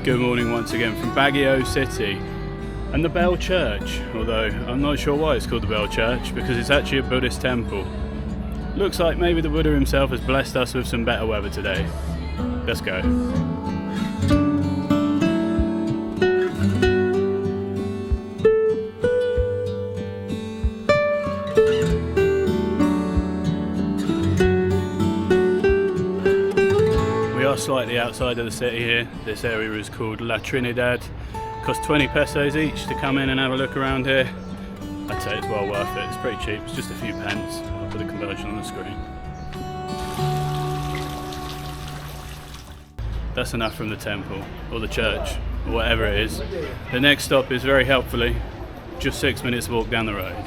Good morning once again from Baguio City and the Bell Church, although I'm not sure why it's called the Bell Church because it's actually a Buddhist temple. Looks like maybe the Buddha himself has blessed us with some better weather today. Let's go. Slightly outside of the city here. This area is called La Trinidad. Costs 20 pesos each to come in and have a look around here. I'd say it's well worth it. It's pretty cheap. It's just a few pence. I'll put the conversion on the screen. That's enough from the temple or the church or whatever it is. The next stop is very helpfully just 6 minutes walk down the road.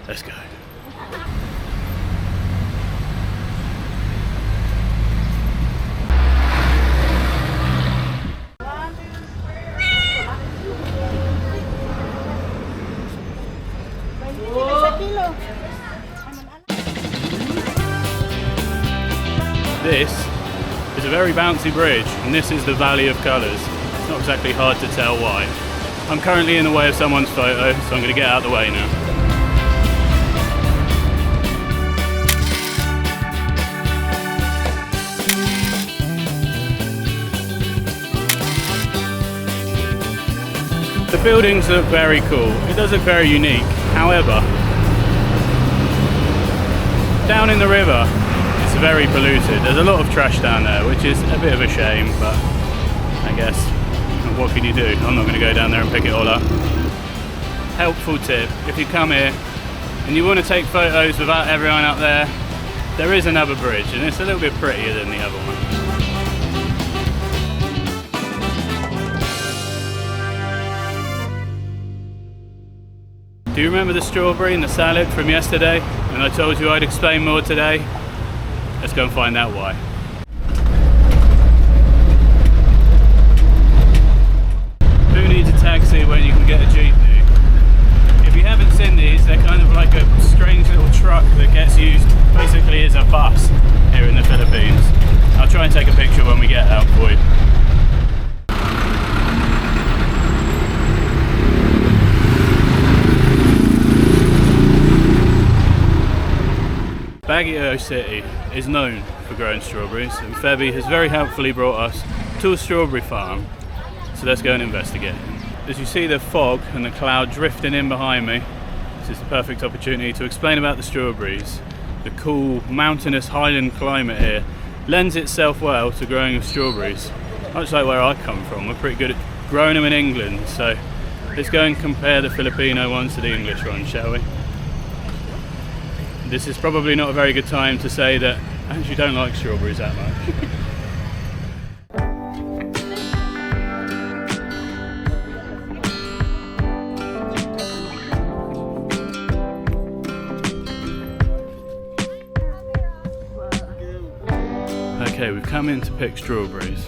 Let's go. This is a very bouncy bridge, and this is the Valley of Colours. It's not exactly hard to tell why. I'm currently in the way of someone's photo, so I'm going to get out of the way now. The buildings look very cool. It does look very unique. However, down in the river, it's very polluted. There's a lot of trash down there, which is a bit of a shame, but I guess, what can you do? I'm not going to go down there and pick it all up. Helpful tip, if you come here and you want to take photos without everyone up there, there is another bridge, and it's a little bit prettier than the other one. Do you remember the strawberry and the salad from yesterday? And I told you I'd explain more today. Let's go and find out why. Who needs a taxi when you can get a Jeepney? If you haven't seen these, they're kind of like a strange little truck that gets used basically as a bus here in the Philippines. I'll try and take a picture when we get out for you. Baguio City is known for growing strawberries, and Febby has very helpfully brought us to a strawberry farm, so let's go and investigate. As you see the fog and the cloud drifting in behind me, this is the perfect opportunity to explain about the strawberries. The cool mountainous highland climate here lends itself well to growing of strawberries, much like where I come from. We're pretty good at growing them in England, so let's go and compare the Filipino ones to the English ones, shall we? This is probably not a very good time to say that I actually don't like strawberries that much. Okay, we've come in to pick strawberries.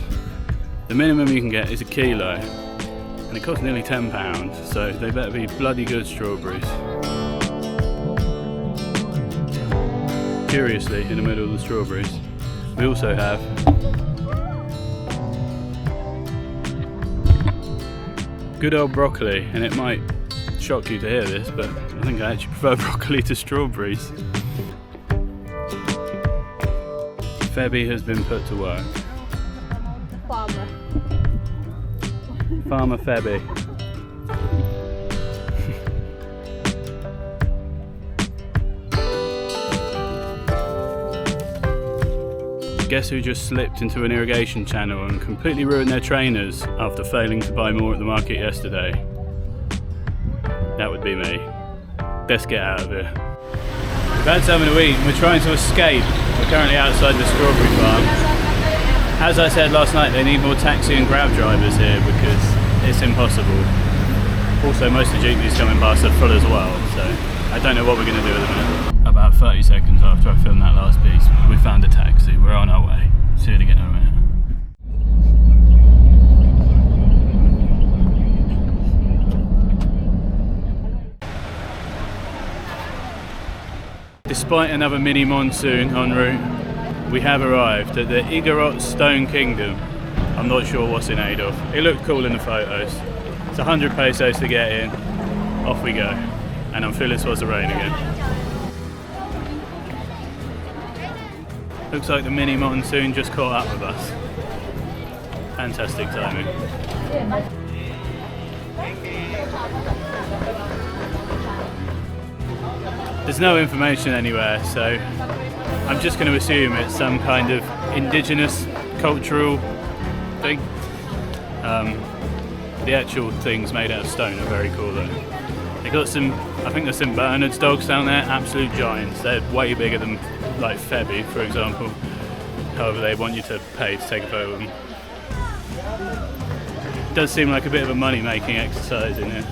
The minimum you can get is a kilo, and it costs nearly £10, so they better be bloody good strawberries. Curiously, in the middle of the strawberries, we also have good old broccoli, and it might shock you to hear this, but I think I actually prefer broccoli to strawberries. Febby has been put to work. Farmer Febby. Guess who just slipped into an irrigation channel and completely ruined their trainers after failing to buy more at the market yesterday? That would be me. Let's get out of here. We've had something to eat and we're trying to escape. We're currently outside the strawberry farm. As I said last night, they need more taxi and grab drivers here because it's impossible. Also, most of the jeepneys coming past are full as well, so I don't know what we're going to do at the minute. About 30 seconds after I filmed that last piece, we found a taxi. We're on our way. See you again in a minute. Despite another mini monsoon en route, we have arrived at the Igorot Stone Kingdom. I'm not sure what's in aid of. It looked cool in the photos. It's 100 pesos to get in. Off we go. And I'm feeling supposed to rain again. Looks like the mini monsoon just caught up with us. Fantastic timing. There's no information anywhere, so I'm just going to assume it's some kind of indigenous cultural thing. The actual things made out of stone are very cool though. They got some, I think there's some Bernard's dogs down there, absolute giants. They're way bigger than like Febby, for example. However, they want you to pay to take a photo of them. It does seem like a bit of a money-making exercise in here.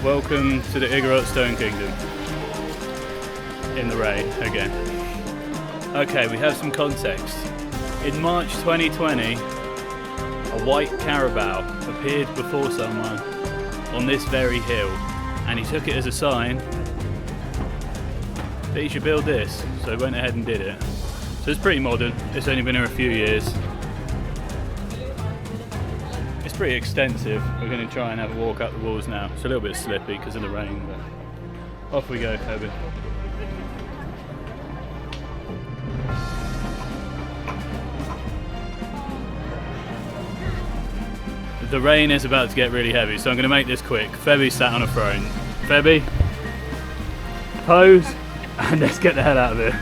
Welcome to the Igorot Stone Kingdom. In the rain again. Okay, we have some context. In March 2020, a white carabao appeared before someone on this very hill, and he took it as a sign that he should build this, so he went ahead and did it. So it's pretty modern, it's only been here a few years. It's pretty extensive. We're going to try and have a walk up the walls now. It's a little bit slippy because of the rain, but off we go, Febby. The rain is about to get really heavy, so I'm going to make this quick. Febby sat on a throne. Febby, pose, and let's get the hell out of here.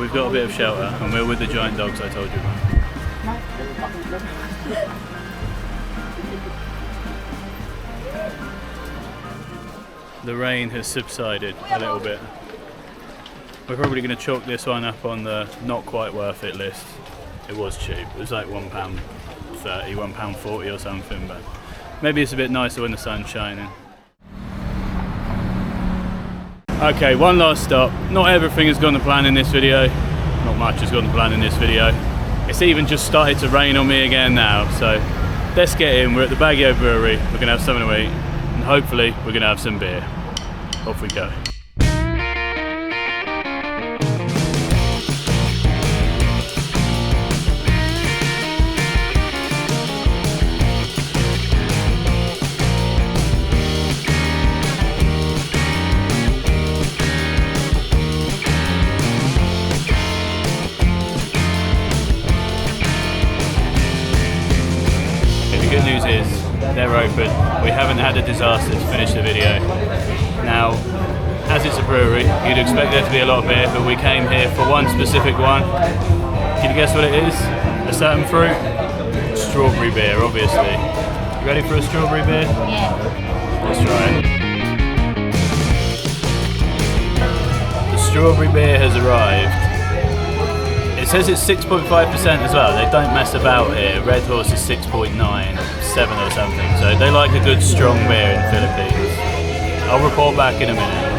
We've got a bit of shelter, and we're with the giant dogs I told you about. The rain has subsided a little bit. We're probably going to chalk this one up on the not quite worth it list. It was cheap, it was like £1.30, £1.40 or something, but maybe it's a bit nicer when the sun's shining. Okay, one last stop. Not everything has gone to plan in this video. Not much has gone to plan in this video. It's even just started to rain on me again now, so let's get in. We're at the Baguio Brewery, we're going to have something to eat, and hopefully we're going to have some beer. Off we go. The good news is they're open. We haven't had a disaster to finish the video. Now, as it's a brewery, you'd expect there to be a lot of beer, but we came here for one specific one. Can you guess what it is? A certain fruit? Strawberry beer, obviously. You ready for a strawberry beer? Yeah. Let's try it. The strawberry beer has arrived. It says it's 6.5% as well. They don't mess about here. Red Horse is 6.9, 7 or something. So they like a good strong beer in the Philippines. I'll report back in a minute.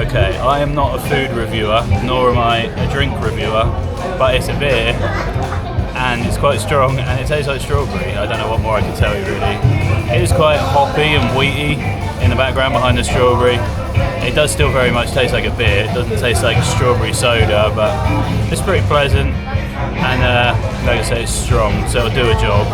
Okay, I am not a food reviewer, nor am I a drink reviewer, but it's a beer, and it's quite strong, and it tastes like strawberry. I don't know what more I can tell you really. It is quite hoppy and wheaty in the background behind the strawberry. It does still very much taste like a beer. It doesn't taste like strawberry soda, but it's pretty pleasant, and like I say, it's strong, so it'll do a job.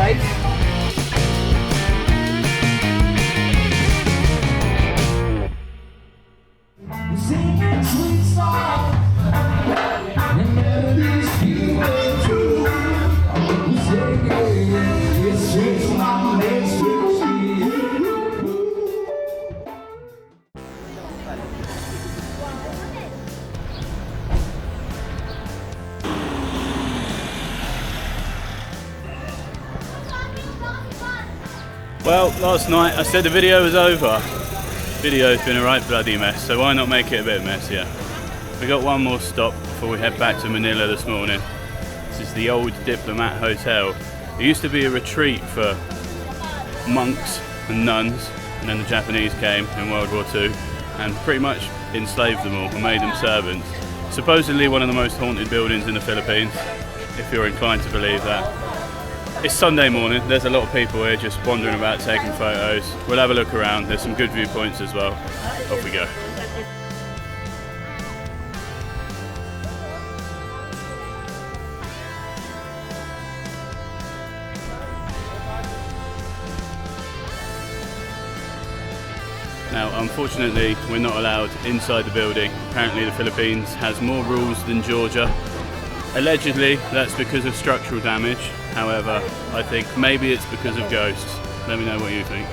Well, last night I said the video was over. Video's been a right bloody mess, so why not make it a bit messier? We got one more stop before we head back to Manila this morning. This is the old Diplomat Hotel. It used to be a retreat for monks and nuns, and then the Japanese came in World War II and pretty much enslaved them all and made them servants. Supposedly one of the most haunted buildings in the Philippines, if you're inclined to believe that. It's Sunday morning, there's a lot of people here just wandering about taking photos. We'll have a look around, there's some good viewpoints as well. Off we go. Now, unfortunately, we're not allowed inside the building. Apparently the Philippines has more rules than Georgia. Allegedly, that's because of structural damage. However, I think maybe it's because of ghosts. Let me know what you think.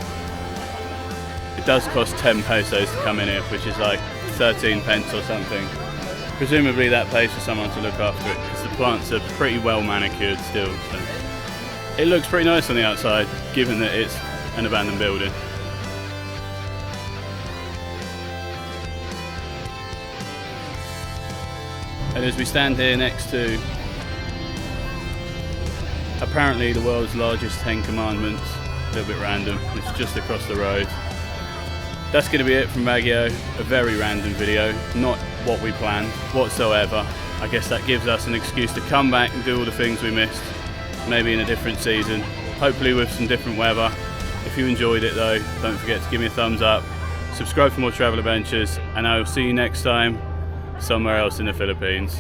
It does cost 10 pesos to come in here, which is like 13 pence or something. Presumably that pays for someone to look after it, because the plants are pretty well manicured still. So it looks pretty nice on the outside, given that it's an abandoned building. And as we stand here next to apparently the world's largest 10 commandments, a little bit random, it's just across the road. That's going to be it from Baguio, a very random video, not what we planned whatsoever. I guess that gives us an excuse to come back and do all the things we missed, maybe in a different season, hopefully with some different weather. If you enjoyed it though, don't forget to give me a thumbs up, subscribe for more travel adventures, and I will see you next time somewhere else in the Philippines.